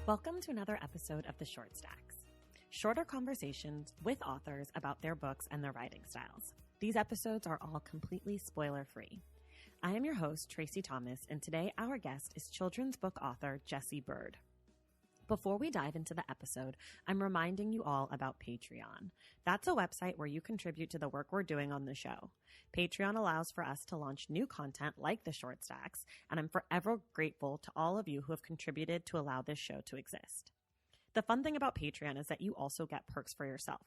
Welcome to another episode of The Short Stacks. Shorter conversations with authors about their books and their writing styles. These episodes are all completely spoiler-free. I am your host, Tracy Thomas, and today our guest is children's book author Jessie Byrd. Before we dive into the episode, I'm reminding you all about Patreon. That's a website where you contribute to the work we're doing on the show. Patreon allows for us to launch new content like the Short Stacks, and I'm forever grateful to all of you who have contributed to allow this show to exist. The fun thing about Patreon is that you also get perks for yourself.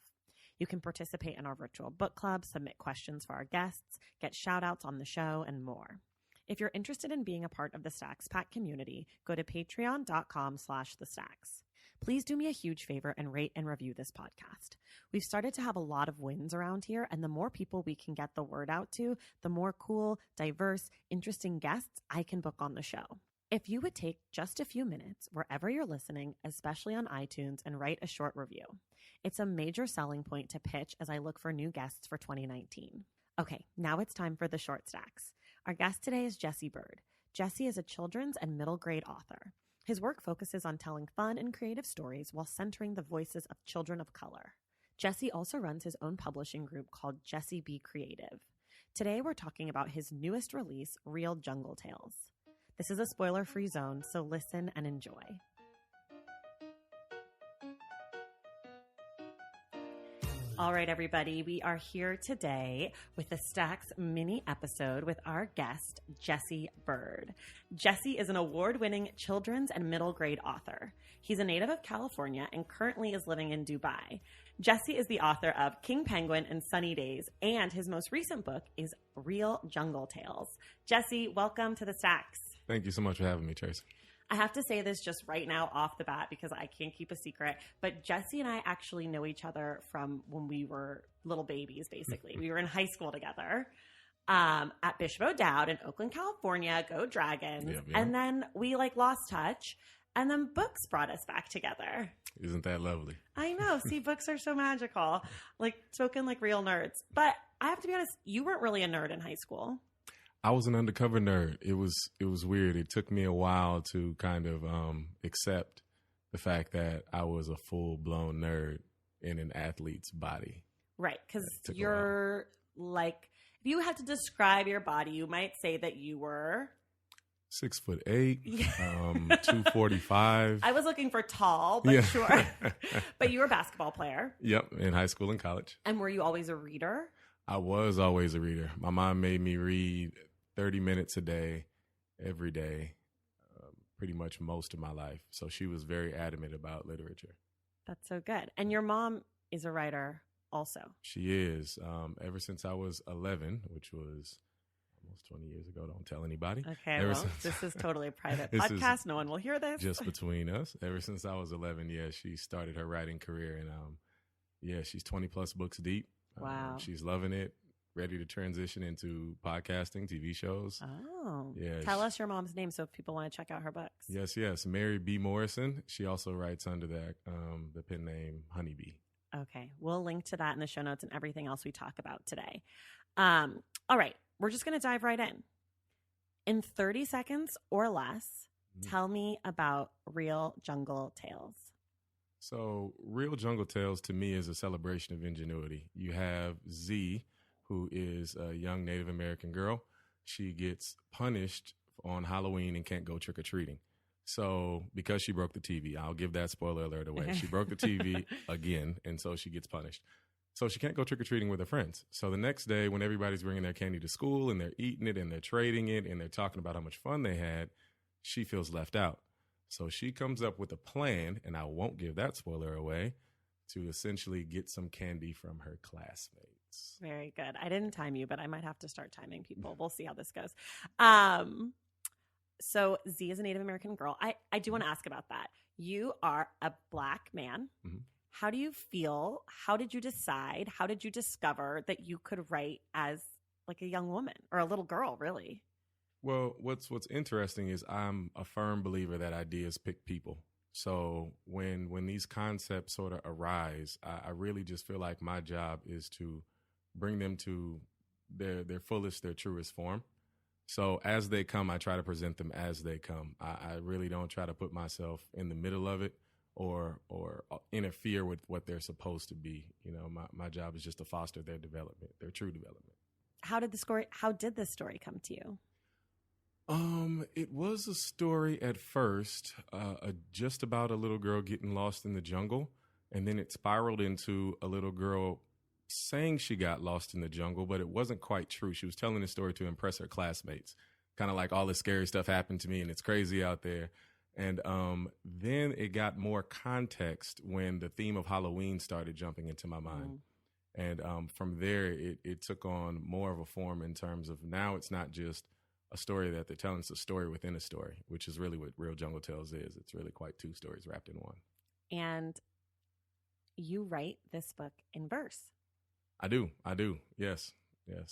You can participate in our virtual book club, submit questions for our guests, get shout-outs on the show, and more. If you're interested in being a part of the Stacks Pack community, go to patreon.com/thestacks. Please do me a huge favor and rate and review this podcast. We've started to have a lot of wins around here, and the more people we can get the word out to, the more cool, diverse, interesting guests I can book on the show. If you would take just a few minutes wherever you're listening, especially on iTunes, and write a short review. It's a major selling point to pitch as I look for new guests for 2019. Okay, now it's time for the Short Stacks. Our guest today is Jessie Byrd. Jessie is a children's and middle grade author. His work focuses on telling fun and creative stories while centering the voices of children of color. Jessie also runs his own publishing group called Jessie Be Creative. Today we're talking about his newest release, Real Jungle Tales. This is a spoiler-free zone, so listen and enjoy. All right, everybody, we are here today with the Stacks mini episode with our guest, Jessie Byrd. Jessie is an award-winning children's and middle grade author. He's a native of California and currently is living in Dubai. Jessie is the author of King Penguin and Sunny Days, and his most recent book is Real Jungle Tales. Jessie, welcome to the Stacks. Thank you so much for having me, Tracy. I have to say this just right now off the bat because I can't keep a secret, but Jessie and I actually know each other from when we were little babies, basically. We were in high school together at Bishop O'Dowd in Oakland, California. Go Dragons. Yep. And then we lost touch, and then books brought us back together. Isn't that lovely? I know. See, books are so magical, spoken like real nerds. But I have to be honest, you weren't really a nerd in high school. I was an undercover nerd. It was weird. It took me a while to kind of accept the fact that I was a full-blown nerd in an athlete's body. Right, because you're if you had to describe your body, you might say that you were 6'8", 245. I was looking for tall, but sure. But you were a basketball player. Yep, in high school and college. And were you always a reader? I was always a reader. My mom made me read 30 minutes a day, every day, pretty much most of my life. So she was very adamant about literature. That's so good. And your mom is a writer also. She is. Ever since I was 11, which was almost 20 years ago. Don't tell anybody. Okay, this is totally a private podcast. No one will hear this. Just between us. Ever since I was 11, she started her writing career. And she's 20 plus books deep. Wow. She's loving it. Ready to transition into podcasting, TV shows. Oh. Yeah. Tell us your mom's name so if people want to check out her books. Yes. Mary B. Morrison. She also writes under the pen name Honeybee. Okay. We'll link to that in the show notes and everything else we talk about today. All right. We're just going to dive right in. In 30 seconds or less, tell me about Real Jungle Tales. So Real Jungle Tales to me is a celebration of ingenuity. You have Z, who is a young Native American girl. She gets punished on Halloween and can't go trick-or-treating. So because she broke the TV, I'll give that spoiler alert away. She broke the TV again, and so she gets punished. So she can't go trick-or-treating with her friends. So the next day when everybody's bringing their candy to school and they're eating it and they're trading it and they're talking about how much fun they had, she feels left out. So she comes up with a plan, and I won't give that spoiler away, to essentially get some candy from her classmates. Very good. I didn't time you, but I might have to start timing people. We'll see how this goes. So Z is a Native American girl. I do want to ask about that. You are a Black man. Mm-hmm. How do you feel? How did you decide? How did you discover that you could write as a young woman or a little girl, really? Well, what's interesting is I'm a firm believer that ideas pick people. So when these concepts sort of arise, I really just feel like my job is to bring them to their fullest, their truest form. So as they come, I try to present them as they come. I really don't try to put myself in the middle of it or interfere with what they're supposed to be. You know, my job is just to foster their development, their true development. How did this story come to you? It was a story at first, just about a little girl getting lost in the jungle, and then it spiraled into a little girl saying she got lost in the jungle, but it wasn't quite true. She was telling the story to impress her classmates, kind of like all this scary stuff happened to me and it's crazy out there. And then it got more context when the theme of Halloween started jumping into my mind. And from there, it took on more of a form in terms of now it's not just a story that they're telling, it's a story within a story, which is really what Real Jungle Tales is. It's really quite two stories wrapped in one. And you write this book in verse. I do. Yes.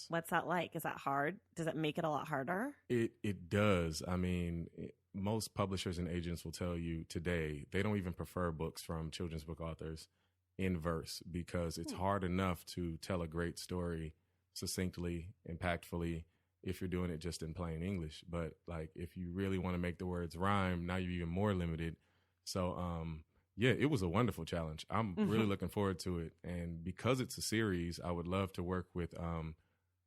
What's that like? Is that hard? Does it make it a lot harder? It does. I mean, most publishers and agents will tell you today they don't even prefer books from children's book authors in verse because it's hard enough to tell a great story succinctly, impactfully, if you're doing it just in plain English. But like, if you really want to make the words rhyme, now you're even more limited. So, yeah, it was a wonderful challenge. I'm really looking forward to it. And because it's a series, I would love to work with,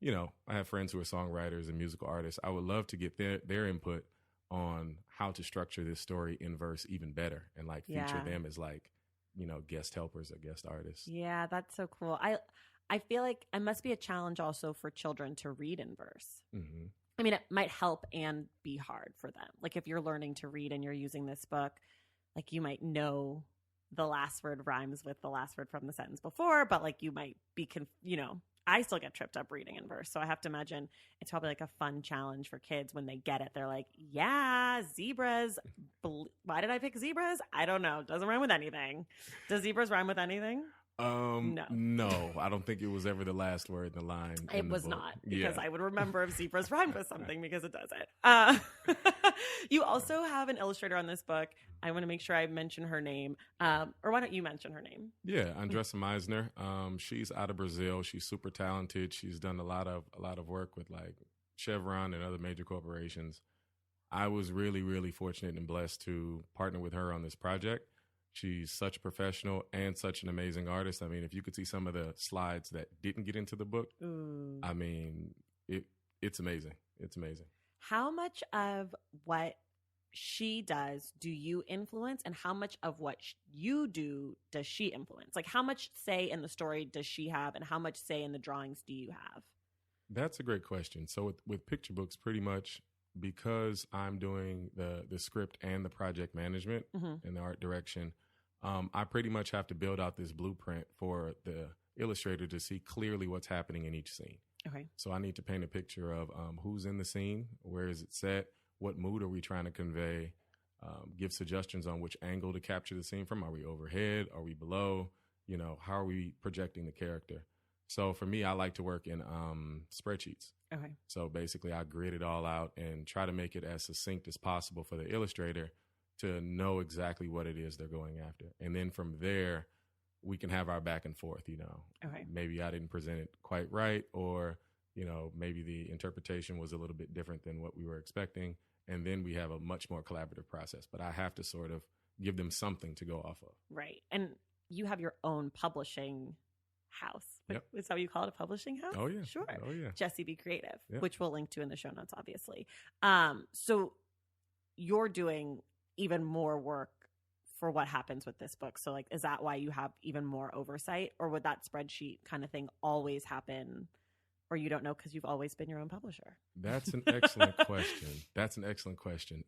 you know, I have friends who are songwriters and musical artists. I would love to get their input on how to structure this story in verse even better and like feature them as like, you know, guest helpers or guest artists. Yeah, that's so cool. I feel like it must be a challenge also for children to read in verse. Mm-hmm. I mean, it might help and be hard for them. Like if you're learning to read and you're using this book, like you might know the last word rhymes with the last word from the sentence before, but like you might be, you know, I still get tripped up reading in verse. So I have to imagine it's probably like a fun challenge for kids when they get it. They're like, yeah, zebras. Why did I pick zebras? I don't know. Doesn't rhyme with anything. Does zebras rhyme with anything? No, I don't think it was ever the last word in the line. It was not, because I would remember if zebras rhymed with something because it doesn't. You also have an illustrator on this book. I want to make sure I mention her name. Or why don't you mention her name? Yeah, Andressa Meisner. She's out of Brazil. She's super talented. She's done a lot of work with like Chevron and other major corporations. I was really, really fortunate and blessed to partner with her on this project. She's such a professional and such an amazing artist. I mean, if you could see some of the slides that didn't get into the book, I mean, it's amazing. It's amazing. How much of what she does do you influence, and how much of what you do does she influence? Like, how much say in the story does she have, and how much say in the drawings do you have? That's a great question. So with picture books, pretty much because I'm doing the script and the project management and the art direction, I pretty much have to build out this blueprint for the illustrator to see clearly what's happening in each scene. Okay. So I need to paint a picture of who's in the scene, where is it set, what mood are we trying to convey, give suggestions on which angle to capture the scene from. Are we overhead? Are we below? You know, how are we projecting the character? So for me, I like to work in spreadsheets. Okay. So basically, I grid it all out and try to make it as succinct as possible for the illustrator to know exactly what it is they're going after. And then from there, we can have our back and forth, you know. Okay. Maybe I didn't present it quite right, or, you know, maybe the interpretation was a little bit different than what we were expecting. And then we have a much more collaborative process. But I have to sort of give them something to go off of. Right. And you have your own publishing house. Yep. Is that what you call it, a publishing house? Oh, yeah. Sure. Oh, yeah. Jesse Be Creative, Yep. which we'll link to in the show notes, obviously. So you're doing even more work for what happens with this book. So like, is that why you have even more oversight, or would that spreadsheet kind of thing always happen, or you don't know because you've always been your own publisher? That's an excellent question.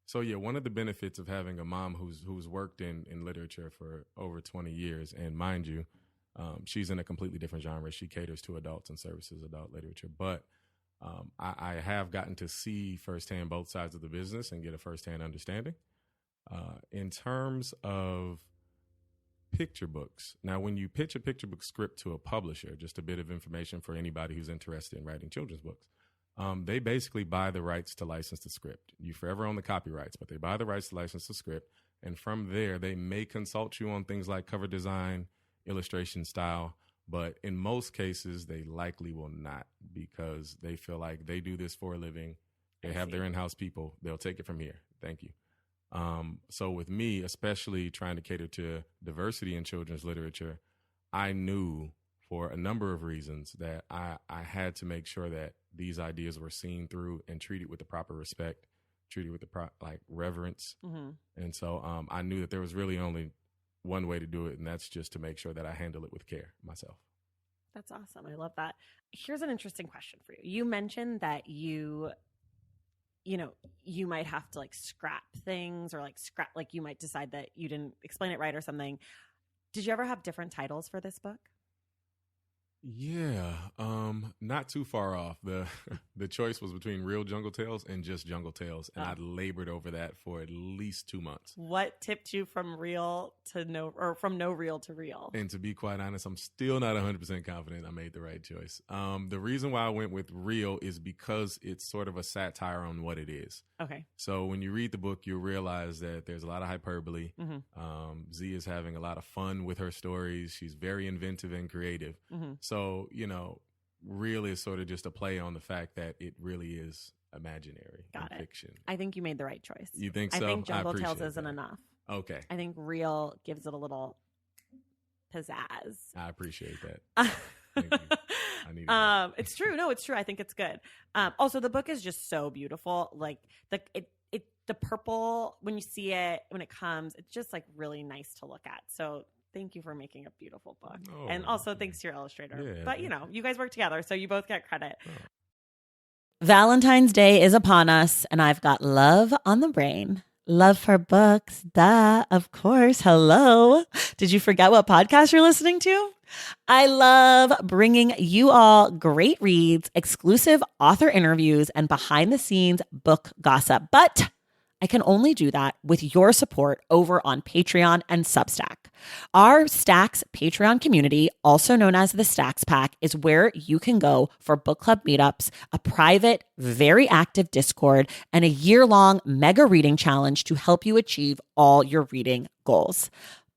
So yeah, one of the benefits of having a mom who's worked in literature for over 20 years, and mind you, she's in a completely different genre. She caters to adults and services adult literature, but I have gotten to see firsthand both sides of the business and get a firsthand understanding. In terms of picture books, now when you pitch a picture book script to a publisher, just a bit of information for anybody who's interested in writing children's books, they basically buy the rights to license the script. You forever own the copyrights, but they buy the rights to license the script, and from there they may consult you on things like cover design, illustration style, But in most cases, they likely will not because they feel like they do this for a living. They have their in-house people. They'll take it from here. Thank you. So with me, especially trying to cater to diversity in children's literature, I knew for a number of reasons that I had to make sure that these ideas were seen through and treated with the proper respect, treated with the reverence. Mm-hmm. And so I knew that there was really only one way to do it, and that's just to make sure that I handle it with care myself. That's awesome. I love that. Here's an interesting question for you. You mentioned that you might have to like scrap things or like you might decide that you didn't explain it right or something. Did you ever have different titles for this book? Yeah, not too far off. The choice was between Real Jungle Tales and just Jungle Tales, and I labored over that for at least 2 months. What tipped you from real to no, or from no real to real? And to be quite honest, I'm still not 100% confident I made the right choice. The reason why I went with real is because it's sort of a satire on what it is. Okay. So when you read the book, you'll realize that there's a lot of hyperbole. Mm-hmm. Z is having a lot of fun with her stories. She's very inventive and creative. Mm-hmm. So, real is sort of just a play on the fact that it really is imaginary and fiction. I think you made the right choice. You think so? I think Jungle Tales isn't enough. Okay. I think real gives it a little pizzazz. I appreciate that. Thank you. I need that. It's true. No, it's true. I think it's good. Also, the book is just so beautiful. Like the purple, when you see it, when it comes, it's just like really nice to look at. So thank you for making a beautiful book. Oh, and also thanks to your illustrator. Yeah, but you guys work together, so you both get credit. Oh. Valentine's Day is upon us, and I've got love on the brain. Love for books. Duh, of course. Hello. Did you forget what podcast you're listening to? I love bringing you all great reads, exclusive author interviews, and behind the scenes book gossip. But I can only do that with your support over on Patreon and Substack. Our Stacks Patreon community, also known as the Stacks Pack, is where you can go for book club meetups, a private, very active Discord, and a year-long mega reading challenge to help you achieve all your reading goals.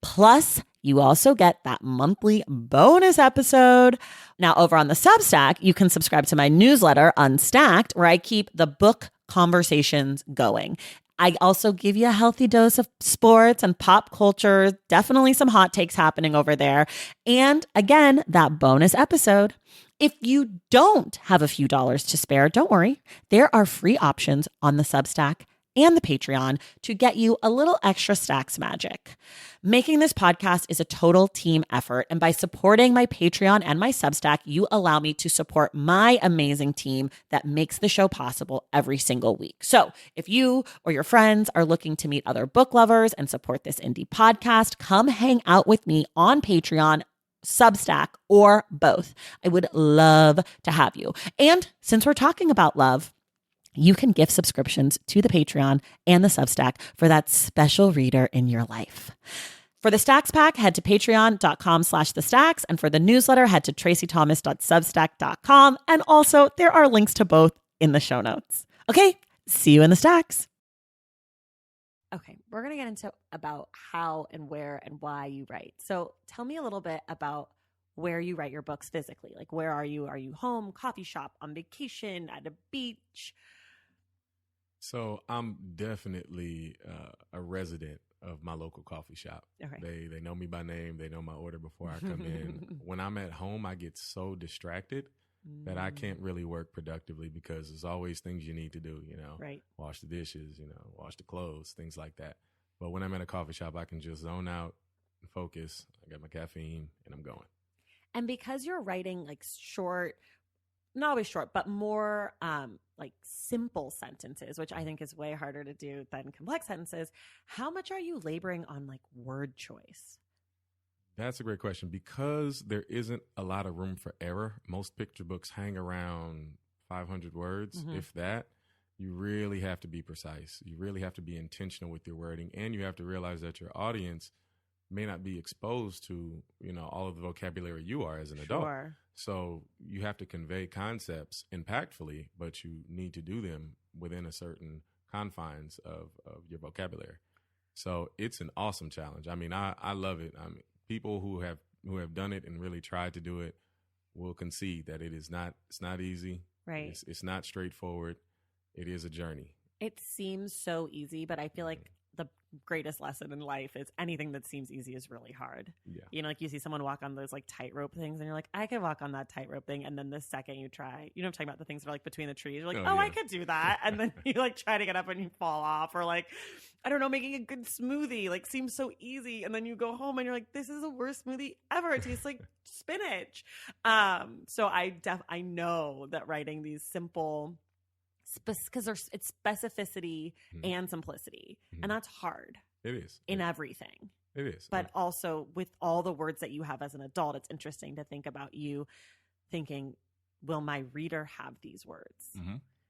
Plus, you also get that monthly bonus episode. Now, over on the Substack, you can subscribe to my newsletter, Unstacked, where I keep the book conversations going. I also give you a healthy dose of sports and pop culture, definitely some hot takes happening over there. And again, that bonus episode. If you don't have a few dollars to spare, don't worry. There are free options on the Substack and the Patreon to get you a little extra Stacks magic. Making this podcast is a total team effort, and by supporting my Patreon and my Substack, you allow me to support my amazing team that makes the show possible every single week. So if you or your friends are looking to meet other book lovers and support this indie podcast, come hang out with me on Patreon, Substack, or both. I would love to have you. And since we're talking about love, you can gift subscriptions to the Patreon and the Substack for that special reader in your life. For the Stacks Pack, head to patreon.com/thestacks. And for the newsletter, head to tracythomas.substack.com. And also, there are links to both in the show notes. Okay, see you in the Stacks. Okay, we're going to get into about how and where and why you write. So tell me a little bit about where you write your books physically. Like, where are you? Are you home, coffee shop, on vacation, at a beach? So I'm definitely a resident of my local coffee shop. Okay. They know me by name. They know my order before I come in. When I'm at home, I get so distracted that I can't really work productively because there's always things you need to do, right. Wash the dishes, wash the clothes, things like that. But when I'm at a coffee shop, I can just zone out and focus. I got my caffeine and I'm going. And because you're writing like short, not always short, but more like simple sentences, which I think is way harder to do than complex sentences, how much are you laboring on like word choice? That's a great question. Because there isn't a lot of room for error, most picture books hang around 500 words, if that. You really have to be precise. You really have to be intentional with your wording, and you have to realize that your audience may not be exposed to, all of the vocabulary you are as an adult. Sure. So you have to convey concepts impactfully, but you need to do them within a certain confines of your vocabulary. So it's an awesome challenge. I mean, I love it. I mean, people who have who have done it and really tried to do it will concede that it's not easy. Right. It's not straightforward. It is a journey. It seems so easy, but I feel like the greatest lesson in life is anything that seems easy is really hard. Yeah. You know, like you see someone walk on those like tightrope things and you're like, I could walk on that tightrope thing. And then the second you try, you know, I'm talking about the things that are like between the trees. You're like, Oh, yeah. I could do that. And then you like try to get up and you fall off, or like, I don't know, making a good smoothie like seems so easy. And then you go home and you're like, this is the worst smoothie ever. It tastes like spinach. So I know that writing these simple, because it's specificity and simplicity, and that's hard. It is in everything. It is, but also with all the words that you have as an adult, it's interesting to think about you thinking, will my reader have these words?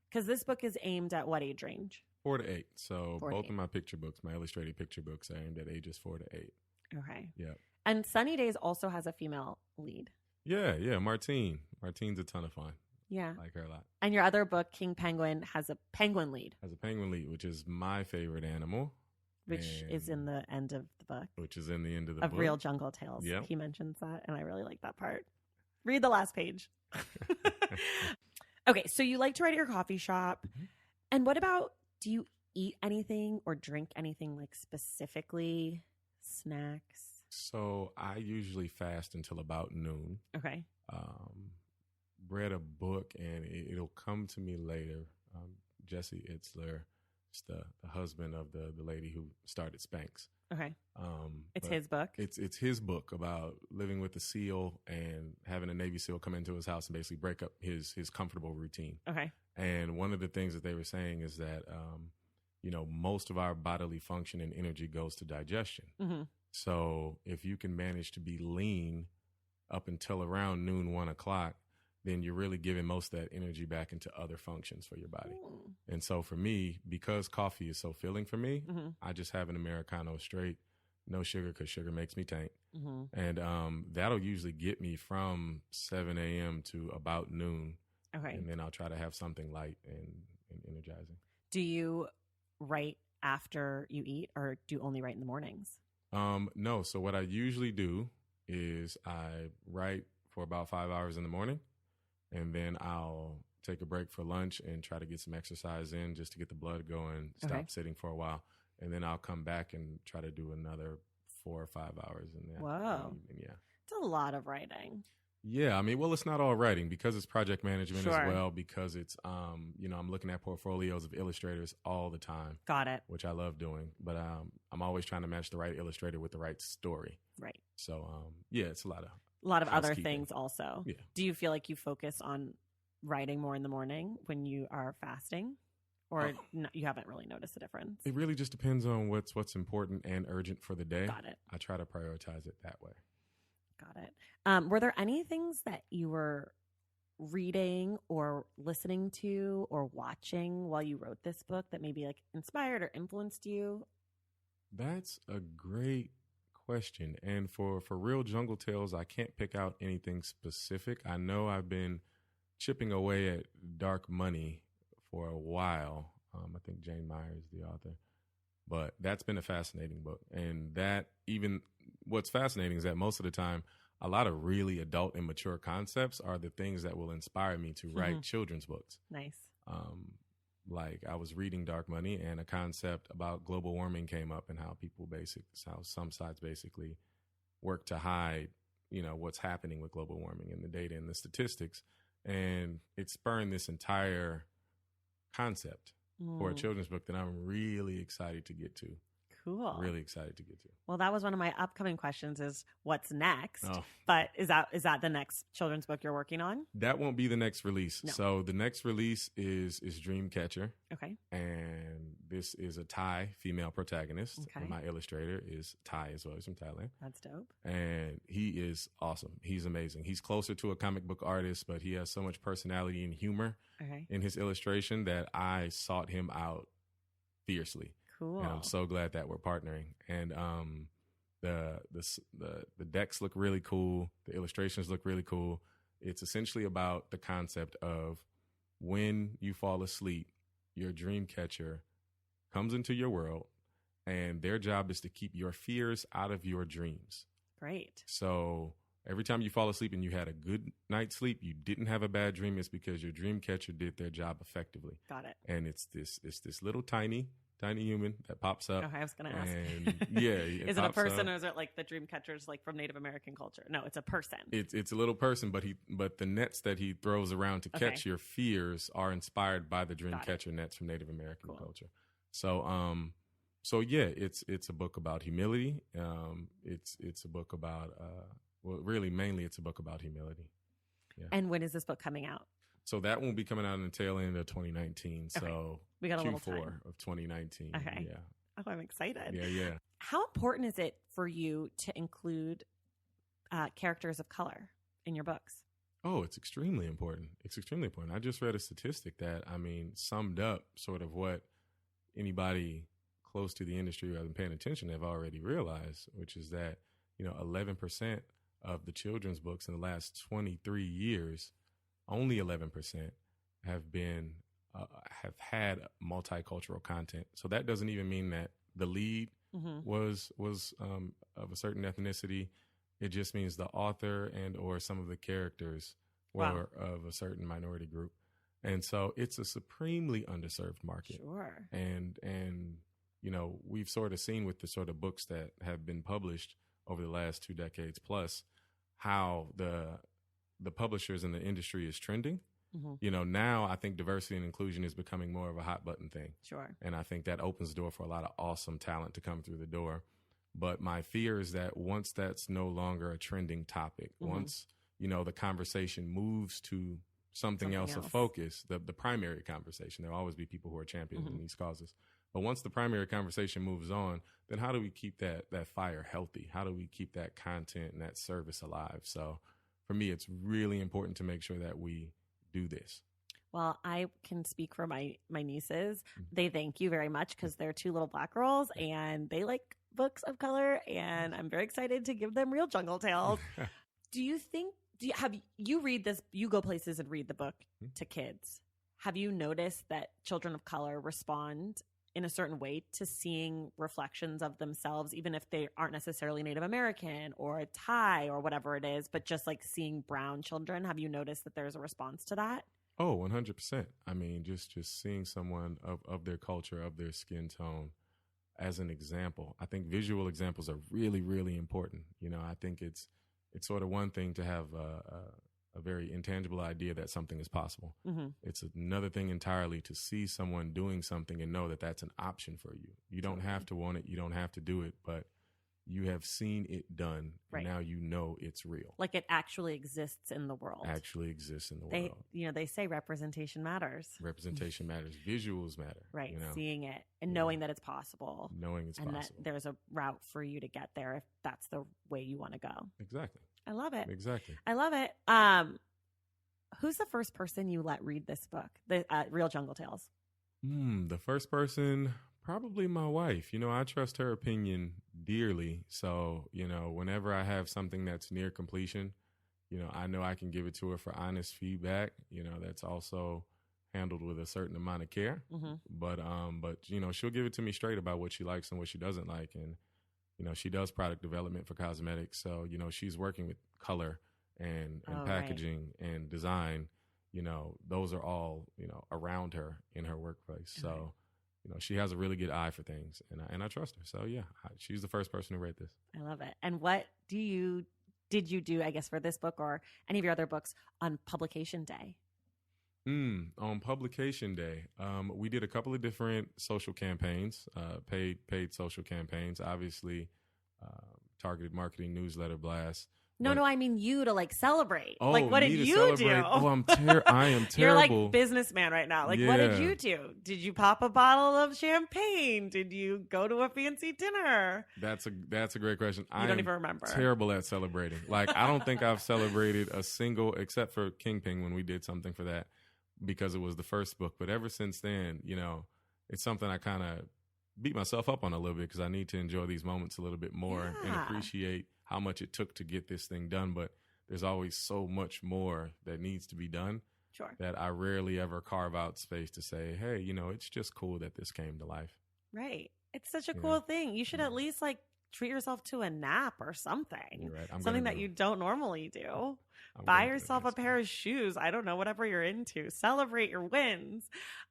Because this book is aimed at what age range? 4 to 8. So 4 to both 8. of my picture books, my illustrated picture books, are aimed at ages 4 to 8. Okay. Yeah. And Sunny Days also has a female lead. Yeah, Martine. Martine's a ton of fun. Yeah. I like her a lot. And your other book, King Penguin, has a penguin lead. Has a penguin lead, which is my favorite animal. Which is in the end of the book. Which is in the end of the book. Of Real Jungle Tales. Yep. He mentions that, and I really like that part. Read the last page. Okay, so you like to write at your coffee shop. And what about, do you eat anything or drink anything, like specifically snacks? So I usually fast until about noon. Okay. Read a book, and it'll come to me later. Jesse Itzler, the husband of the lady who started Spanx. Okay. It's his book. It's his book about living with a SEAL and having a Navy SEAL come into his house and basically break up his comfortable routine. Okay. And one of the things that they were saying is that, most of our bodily function and energy goes to digestion. So if you can manage to be lean up until around noon, 1 o'clock, then you're really giving most of that energy back into other functions for your body. And so for me, because coffee is so filling for me, I just have an Americano straight, no sugar, because sugar makes me taint. And that'll usually get me from 7 a.m. to about noon. Okay. And then I'll try to have something light and energizing. Do you write after you eat, or do you only write in the mornings? No. So what I usually do is I write for about 5 hours in the morning, and then I'll take a break for lunch and try to get some exercise in just to get the blood going, stop sitting for a while. And then I'll come back and try to do another 4 or 5 hours in the Whoa. evening. Yeah. It's a lot of writing. Yeah. I mean, well, it's not all writing, because it's project management as well, because it's, I'm looking at portfolios of illustrators all the time. Got it. Which I love doing. But I'm always trying to match the right illustrator with the right story. Right. So, it's a lot of other things also. Yeah. Do you feel like you focus on writing more in the morning when you are fasting? Or you haven't really noticed a difference? It really just depends on what's important and urgent for the day. Got it. I try to prioritize it that way. Got it. Were there any things that you were reading or listening to or watching while you wrote this book that maybe like inspired or influenced you? That's a great question. And for Real Jungle Tales, I can't pick out anything specific. I know I've been chipping away at Dark Money for a while. I think Jane Meyer is the author. But that's been a fascinating book. And that, even what's fascinating is that most of the time, a lot of really adult and mature concepts are the things that will inspire me to write children's books. Nice. Like I was reading Dark Money, and a concept about global warming came up, and how how some sides basically work to hide, what's happening with global warming and the data and the statistics. And it spurned this entire concept for a children's book that I'm really excited to get to. Cool. Really excited to get to. Well, that was one of my upcoming questions, is what's next? Oh. But is that the next children's book you're working on? That won't be the next release. No. So the next release is Dreamcatcher. Okay. And this is a Thai female protagonist. Okay. And my illustrator is Thai as well. He's from Thailand. That's dope. And he is awesome. He's amazing. He's closer to a comic book artist, but he has so much personality and humor in his illustration that I sought him out fiercely. Cool. And I'm so glad that we're partnering. And the decks look really cool. The illustrations look really cool. It's essentially about the concept of when you fall asleep, your dream catcher comes into your world, and their job is to keep your fears out of your dreams. Great. So every time you fall asleep and you had a good night's sleep, you didn't have a bad dream. It's because your dream catcher did their job effectively. Got it. And it's this little tiny human that pops up. Okay, I was going to ask. And yeah, is it a person, or is it like the dream catchers like from Native American culture? No, it's a person. It's a little person, but the nets that he throws around to catch your fears are inspired by the dream catcher nets from Native American culture. So yeah, it's a book about humility. It's a book about really mainly it's a book about humility. Yeah. And when is this book coming out? So that won't be coming out in the tail end of 2019. Okay. So we got a little Q4 time. Of 2019. Okay. Yeah. Oh, I'm excited. Yeah. How important is it for you to include characters of color in your books? Oh, it's extremely important. It's extremely important. I just read a statistic that, summed up sort of what anybody close to the industry who hasn't paying attention have already realized, which is that, 11% of the children's books in the last 23 years, only 11% have been have had multicultural content. So that doesn't even mean that the lead was of a certain ethnicity. It just means the author and or some of the characters were of a certain minority group. And so it's a supremely underserved market. Sure. And we've sort of seen with the sort of books that have been published over the last 2 decades plus how the publishers in the industry is trending. Now I think diversity and inclusion is becoming more of a hot button thing. Sure. And I think that opens the door for a lot of awesome talent to come through the door. But my fear is that once that's no longer a trending topic, once, the conversation moves to something else of focus, the primary conversation, there'll always be people who are champions in these causes. But once the primary conversation moves on, then how do we keep that fire healthy? How do we keep that content and that service alive? So for me, it's really important to make sure that we do this. Well, I can speak for my nieces. They thank you very much because they're 2 little Black girls and they like books of color, and I'm very excited to give them real Jungle Tales. You read this, you go places and read the book to kids. Have you noticed that children of color respond in a certain way to seeing reflections of themselves, even if they aren't necessarily Native American or Thai or whatever it is, but just like seeing brown children? Have you noticed that there's a response to that? Oh, 100%. Just seeing someone of their culture, of their skin tone as an example. I think visual examples are really, really important. I think it's sort of one thing to have a very intangible idea that something is possible. It's another thing entirely to see someone doing something and know that that's an option for you. You don't have to want it. You don't have to do it, but you have seen it done. Right. And now you know it's real. Like it actually exists in the world. World. They say representation matters. Representation matters. Visuals matter. Right. Seeing it and knowing that it's possible. Knowing it's possible. And that there's a route for you to get there if that's the way you want to go. Exactly. I love it. Exactly. I love it. Who's the first person you let read this book, the Real Jungle Tales? The first person, probably my wife. I trust her opinion dearly. So, whenever I have something that's near completion, I know I can give it to her for honest feedback. That's also handled with a certain amount of care. But she'll give it to me straight about what she likes and what she doesn't like. And, she does product development for cosmetics. So, she's working with color and packaging and design. Those are all, around her in her workplace. So, she has a really good eye for things, and I trust her. So yeah, she's the first person who read this. I love it. And what did you do, I guess, for this book or any of your other books on publication day? On publication day, we did a couple of different social campaigns, paid social campaigns, obviously, targeted marketing, newsletter blasts. No, I mean you to celebrate. Oh, what did you do? Oh, I am terrible. You're like businessman right now. What did you do? Did you pop a bottle of champagne? Did you go to a fancy dinner? That's a great question. I don't even remember. Terrible at celebrating. I don't think I've celebrated a single, except for Kingpin when we did something for that because it was the first book. But ever since then, it's something I kind of beat myself up on a little bit because I need to enjoy these moments a little bit more and appreciate how much it took to get this thing done. But there's always so much more that needs to be done. Sure. That I rarely ever carve out space to say, hey, it's just cool that this came to life. Right. It's such a cool thing. You should at least treat yourself to a nap or something. You're right. Something that you don't normally do. I'm Buy gonna do yourself that. a pair of shoes. I don't know, whatever you're into. Celebrate your wins.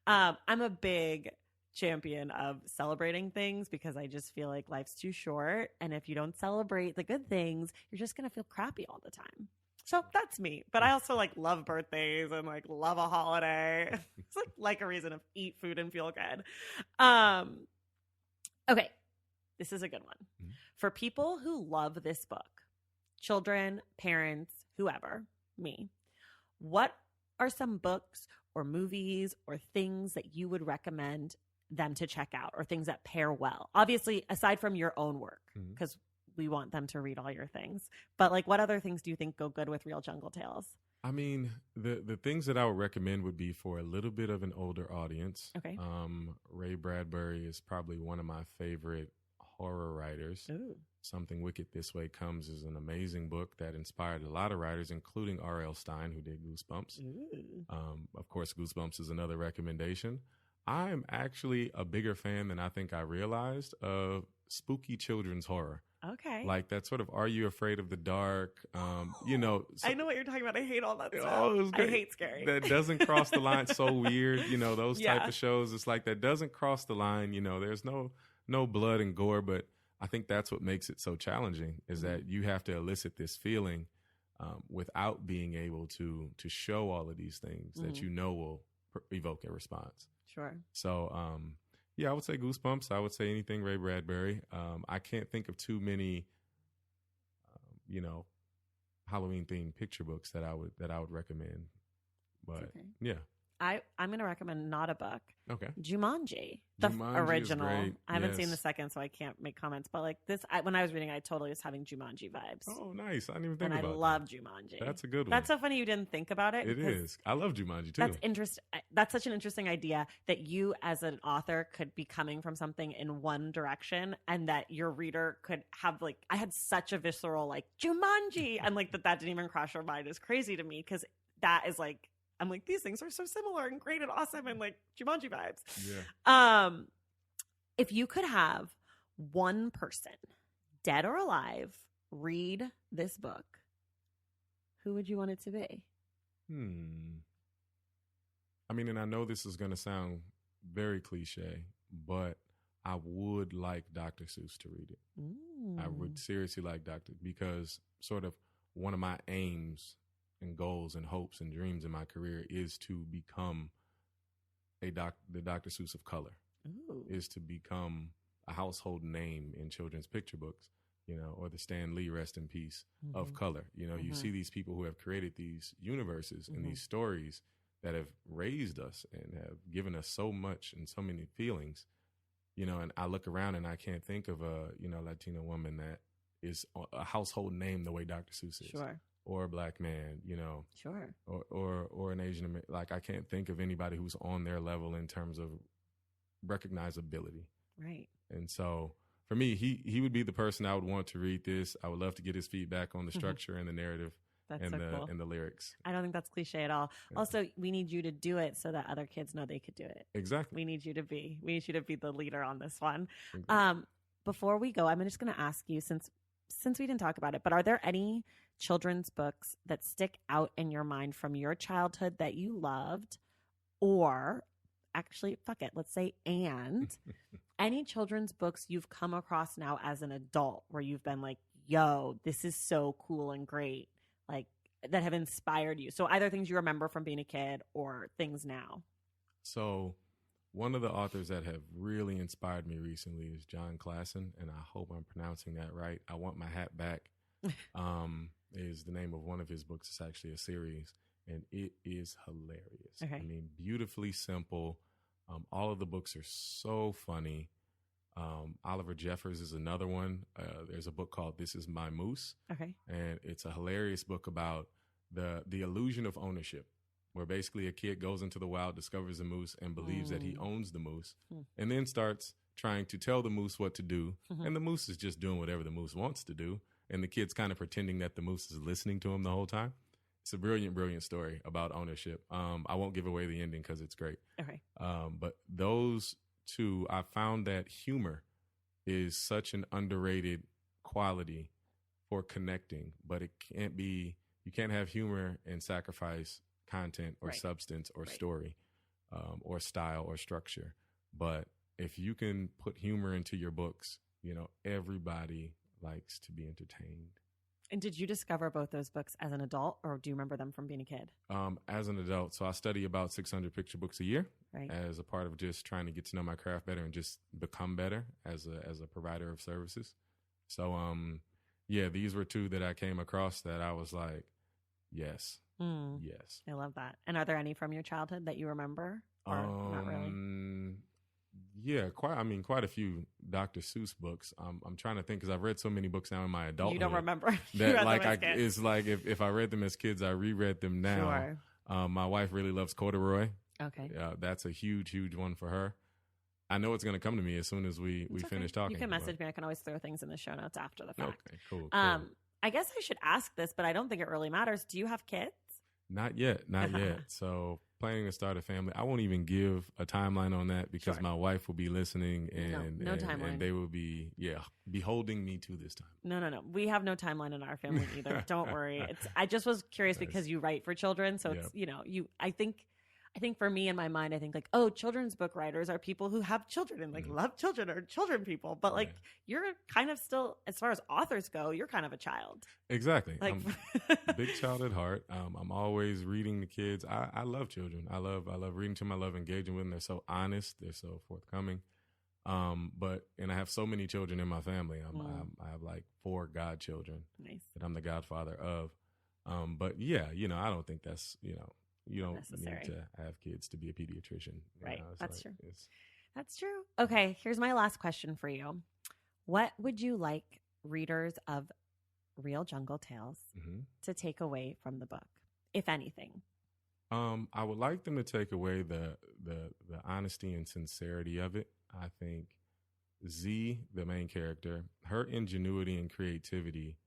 I'm a big champion of celebrating things because I just feel like life's too short. And if you don't celebrate the good things, you're just going to feel crappy all the time. So that's me. But I also like love birthdays and like love a holiday. It's like a reason to eat food and feel good. Okay. This is a good one. Mhm. For people who love this book, children, parents, whoever, me, what are some books or movies or things that you would recommend them to check out, or things that pair well? Obviously, aside from your own work, because we want them to read all your things. But like, what other things do you think go good with Real Jungle Tales? I mean, the things that I would recommend would be for a little bit of an older audience. Okay. Ray Bradbury is probably one of my favorite horror writers. Ooh. Something Wicked This Way Comes is an amazing book that inspired a lot of writers, including R.L. Stine, who did Goosebumps. Of course, Goosebumps is another recommendation. I'm actually a bigger fan than I think I realized of spooky children's horror. Okay. Like that sort of Are You Afraid of the Dark? I know what you're talking about. I hate all that stuff. Oh, it was great. I hate scary. That doesn't cross the line. So weird. Those Yeah. type of shows. It's like that doesn't cross the line. There's no blood and gore, but I think that's what makes it so challenging is that you have to elicit this feeling without being able to show all of these things that will evoke a response. Sure. So, yeah, I would say Goosebumps. I would say anything Ray Bradbury. I can't think of too many, Halloween themed picture books that I would recommend. But okay. yeah, I'm going to recommend not a book. Okay. Jumanji, the Jumanji is original. great. I haven't Yes. seen the second, so I can't make comments. But like this, when I was reading, I totally was having Jumanji vibes. Oh, nice. I didn't even think and about I that. love Jumanji. That's a good one. That's so funny you didn't think about it. It is. I love Jumanji too. That's interesting. That's such an interesting idea that you as an author could be coming from something in one direction and that your reader could have like, I had such a visceral like Jumanji and like that didn't even cross your mind is crazy to me because that is like, I'm like, these things are so similar and great and awesome and like Jumanji vibes. Yeah. If you could have one person, dead or alive, read this book, who would you want it to be? I mean, and I know this is going to sound very cliche, but I would like Dr. Seuss to read it. I would seriously like because sort of one of my aims and goals and hopes and dreams in my career is to become the Dr. Seuss of color. Ooh. Is to become a household name in children's picture books, or the Stan Lee, rest in peace, of color. You see these people who have created these universes and these stories that have raised us and have given us so much and so many feelings, and I look around and I can't think of a, Latina woman that is a household name the way Dr. Seuss is. Sure. Or a black man, Sure. or an Asian American. Like I can't think of anybody who's on their level in terms of recognizability. Right. And so for me, he would be the person I would want to read this. I would love to get his feedback on the structure and the narrative That's and so the cool. and the lyrics. I don't think that's cliche at all. Yeah. Also, we need you to do it so that other kids know they could do it. Exactly. We need you to be the leader on this one. Exactly. Before we go, I'm just going to ask you, since we didn't talk about it, but are there any children's books that stick out in your mind from your childhood that you loved? Or actually, fuck it, let's say, and any children's books you've come across now as an adult where you've been like, yo, this is so cool and great, like that have inspired you. So either things you remember from being a kid or things now. So one of the authors that have really inspired me recently is John Klassen, and I hope I'm pronouncing that right. I Want My Hat Back is the name of one of his books. It's actually a series, and it is hilarious. Okay. I mean, beautifully simple. All of the books are so funny. Oliver Jeffers is another one. There's a book called This Is My Moose. Okay. And it's a hilarious book about the illusion of ownership, where basically a kid goes into the wild, discovers a moose, and believes that he owns the moose, and then starts trying to tell the moose what to do. And the moose is just doing whatever the moose wants to do. And the kid's kind of pretending that the moose is listening to him the whole time. It's a brilliant, brilliant story about ownership. I won't give away the ending because it's great. Okay. But those two, I found that humor is such an underrated quality for connecting, but you can't have humor and sacrifice content or substance or story, or style or structure. But if you can put humor into your books, everybody likes to be entertained. And did you discover both those books as an adult, or do you remember them from being a kid? As an adult. So I study about 600 picture books a year, right, as a part of just trying to get to know my craft better and just become better as a provider of services. So, these were two that I came across that I was like, yes. Yes. I love that. And are there any from your childhood that you remember? Or not really? Yeah, quite a few Dr. Seuss books. I'm trying to think, because I've read so many books now in my adulthood. You don't remember that it's like if I read them as kids, I reread them now. Sure. My wife really loves Corduroy. Okay. That's a huge one for her. I know it's going to come to me as soon as we finish talking. You can message me. I can always throw things in the show notes after the fact. Okay, cool. I guess I should ask this, but I don't think it really matters. Do you have kids? Not yet. So planning to start a family. I won't even give a timeline on that, because my wife will be listening and timeline. And they will be holding me to this time. No. We have no timeline in our family either. Don't worry. I just was curious because you write for children, so it's I think for me in my mind, I think like, oh, children's book writers are people who have children and like love children or children people. But like you're kind of still, as far as authors go, you're kind of a child. Exactly. Like, I'm a big child at heart. I'm always reading to kids. I love children. I love reading to them. I love engaging with them. They're so honest. They're so forthcoming. And I have so many children in my family. I have like 4 godchildren that I'm the godfather of. But yeah, I don't think that's, you don't necessary. Need to have kids to be a pediatrician. Right. That's true. That's true. Okay. Here's my last question for you. What would you like readers of Real Jungle Tales to take away from the book, if anything? I would like them to take away the honesty and sincerity of it. I think Z, the main character, her ingenuity and creativity,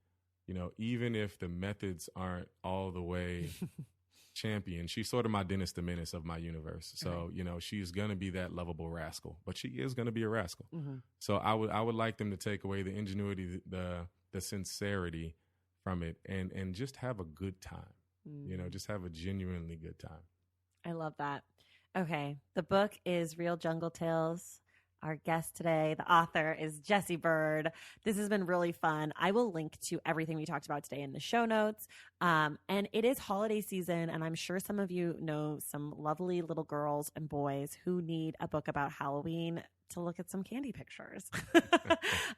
even if the methods aren't all the way champion, she's sort of my Dennis the Menace of my universe. So, she's going to be that lovable rascal, but she is going to be a rascal. So I would like them to take away the ingenuity, the sincerity from it, and just have a good time. Just have a genuinely good time. I love that. Okay. The book is Real Jungle Tales. Our guest today, the author, is Jessie Byrd. This has been really fun. I will link to everything we talked about today in the show notes. And it is holiday season, and I'm sure some of you know some lovely little girls and boys who need a book about Halloween to look at some candy pictures.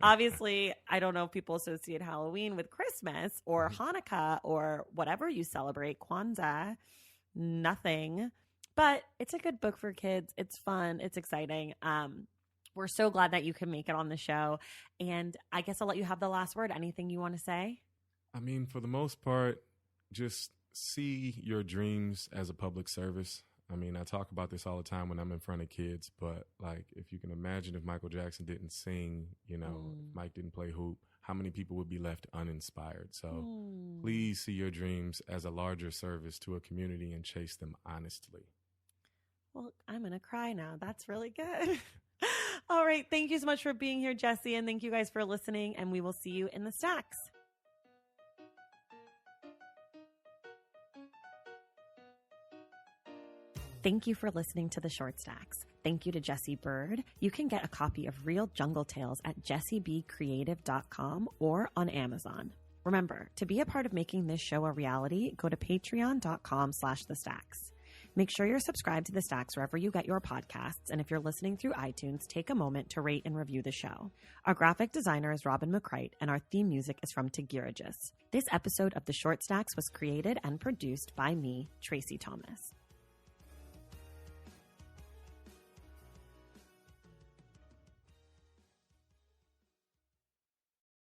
Obviously, I don't know if people associate Halloween with Christmas or Hanukkah or whatever you celebrate, Kwanzaa, nothing. But it's a good book for kids. It's fun. It's exciting. We're so glad that you can make it on the show. And I guess I'll let you have the last word. Anything you want to say? I mean, for the most part, just see your dreams as a public service. I mean, I talk about this all the time when I'm in front of kids, but like, if you can imagine if Michael Jackson didn't sing, if Mike didn't play hoop, how many people would be left uninspired? So please see your dreams as a larger service to a community and chase them honestly. Well, I'm going to cry now. That's really good. All right. Thank you so much for being here, Jessie. And thank you guys for listening. And we will see you in the stacks. Thank you for listening to the Short Stacks. Thank you to Jessie Byrd. You can get a copy of Real Jungle Tales at jessiebcreative.com or on Amazon. Remember, to be a part of making this show a reality, go to patreon.com/thestacks. Make sure you're subscribed to The Stacks wherever you get your podcasts, and if you're listening through iTunes, take a moment to rate and review the show. Our graphic designer is Robin McCrite, and our theme music is from Tigirigis. This episode of The Short Stacks was created and produced by me, Tracy Thomas.